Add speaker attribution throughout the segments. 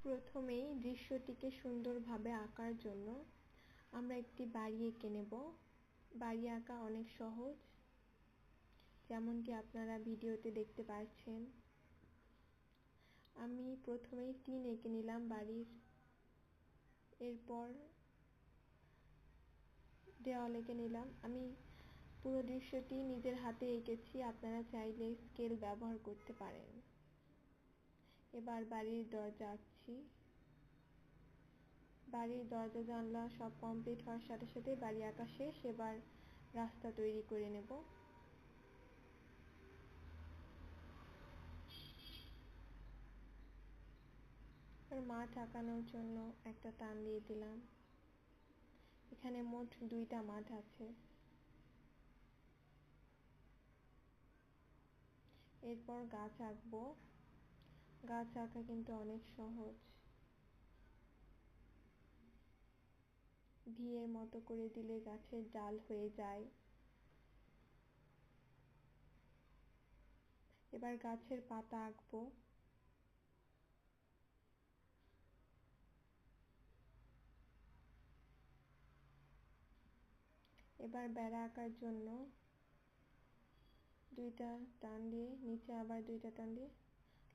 Speaker 1: প্রথমেই দৃশ্যটিকে সুন্দরভাবে আঁকার জন্য আমরা একটি বাড়ি এঁকে নেব। বাড়ি আঁকা অনেক সহজ, যেমনটি আপনারা ভিডিওতে দেখতে পাচ্ছেন। আমি প্রথমেই টিন এঁকে নিলাম বাড়ির, এরপর দেওয়াল এঁকে নিলাম। আমি পুরো দৃশ্যটি নিজের হাতে এঁকেছি, আপনারা চাইলে স্কেল ব্যবহার করতে পারেন। এবার বাড়ির দরজা আঁকছি। বাড়ির দরজা জানলা সব কমপ্লিট হওয়ার সাথে সাথে বাড়ি আঁকা শেষ। এবার রাস্তা তৈরি করে নেব। মাঠ আঁকানোর জন্য একটা টান দিয়ে দিলাম। এখানে মোট 2টা মাঠ আছে। এরপর গাছ আঁকবো। গাছ আঁকা কিন্তু অনেক সহজ। ভি এর মতো করে দিলে গাছের ডাল হয়ে যায়। এবার গাছের পাতা আঁকবো। এবার বেড়া আঁকার জন্য 2টা টান দিয়ে, নিচে আবার 2টা টান দিয়ে,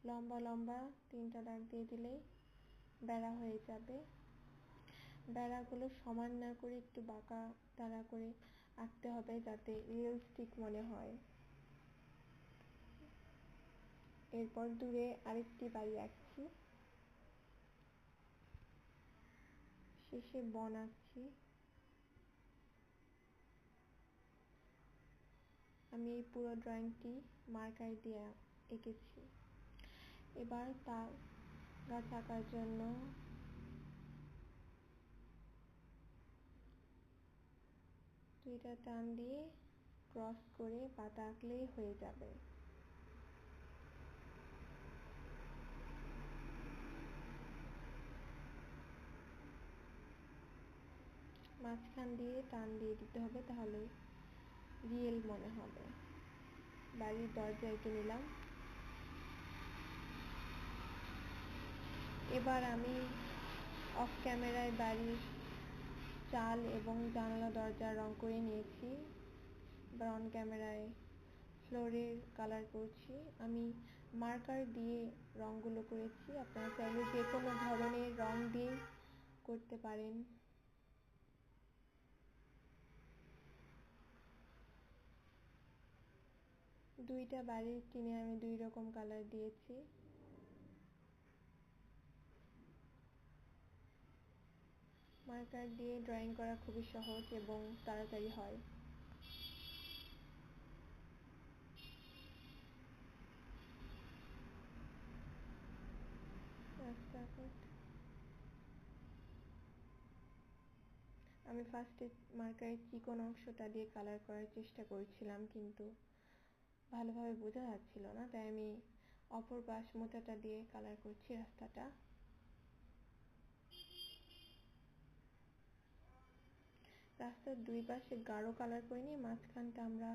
Speaker 1: লম্বা লম্বা 3টা দাগ দিয়ে দিলেই বেড়া হয়ে যাবে। বেড়াগুলো সমান না করে একটু বাঁকা তারা করে আঁকতে হবে, যাতে রিয়েলিস্টিক মনে হয়। এরপর দূরে আরেকটি বাড়ি আঁকছি। শেষে বন আঁকছি। আমি এই পুরো ড্রয়িংটি মার্কার দিয়ে এঁকেছি। এবার তার গাছ আঁকার জন্য দুইটা টান দিয়ে ক্রস করে পাতা আঁকলেই হয়ে যাবে। মাঝখান দিয়ে টান দিয়ে দিতে হবে, তাহলে রিয়েল মনে হবে। বাড়ির দরজা এঁকে নিলাম। এবার আমি অফ ক্যামেরায় বাড়ির চাল এবং জানালা দরজা রং করে নিয়েছি। এবার অন ক্যামেরায় ফ্লোরের কালার করছি। আমি মার্কার দিয়ে রংগুলো করেছি, আপনারা চাইলে যে কোনো ধরনের রং দিয়ে করতে পারেন। দুইটা বাড়ির টিনে আমি 2 রকম কালার দিয়েছি। মার্কার দিয়ে ড্রয়িং করা খুবই সহজ এবং তাড়াতাড়ি হয়। আমি ফার্স্টে মার্কারের চিকন অংশটা দিয়ে কালার করার চেষ্টা করেছিলাম, কিন্তু ভালোভাবে বোঝা যাচ্ছিল না, তাই আমি অপর পাশ মোটাটা দিয়ে কালার করছি রাস্তাটা। রাস্তার 2 পাশে গাঢ় কালার করে নিয়ে মাঝখানটা আমরা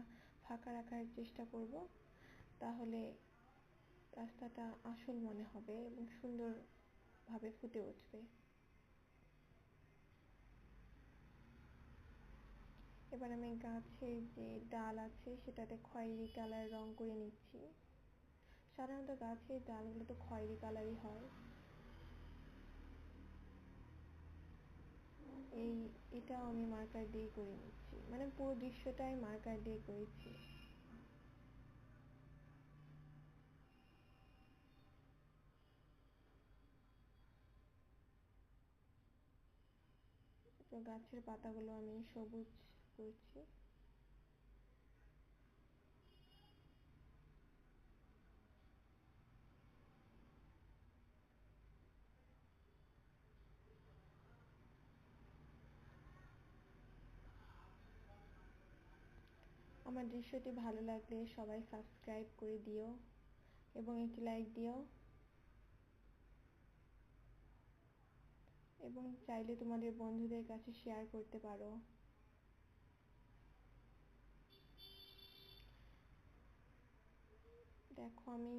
Speaker 1: ফাঁকা রাখার চেষ্টা করব, তাহলে রাস্তাটা আসল মনে হবে এবং সুন্দরভাবে ফুটে উঠবে। এবার আমি গাছের যে ডাল আছে সেটাতে খয়েরি কালার রং করে নিচ্ছি। সাধারণত গাছের ডালগুলো তো খয়েরি কালারই হয়। এটাও আমি মার্কার দিয়ে করে নিচ্ছি, মানে পুরো দৃশ্যটাই মার্কার দিয়ে করেছি। তো গাছের পাতাগুলো আমি সবুজ করছি। আমার দৃশ্যটি ভালো লাগলে সবাই সাবস্ক্রাইব করে দিও এবং একটি লাইক দিও, এবং চাইলে তোমাদের বন্ধুদের কাছে শেয়ার করতে পারো। দেখো আমি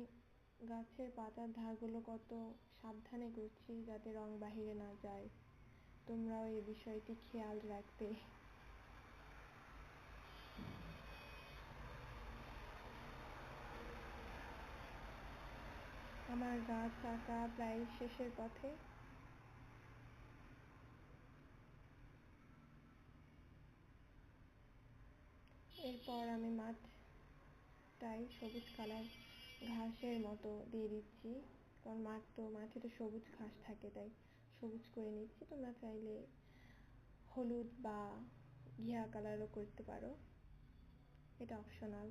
Speaker 1: গাছের পাতার ধারগুলো কত সাবধানে করছি যাতে রং বাহিরে না যায়। তোমরাও এই বিষয়টি খেয়াল রাখবে। আমার গাছ আঁকা প্রায় শেষের পথে। এরপর আমি মাঠটায় সবুজ কালার ঘাসের মতো দিয়ে দিচ্ছি, কারণ মাঠে তো সবুজ ঘাস থাকে, তাই সবুজ করে নিচ্ছি। তোমরা চাইলে হলুদ বা ঘিয়া কালারও করতে পারো, এটা অপশনাল।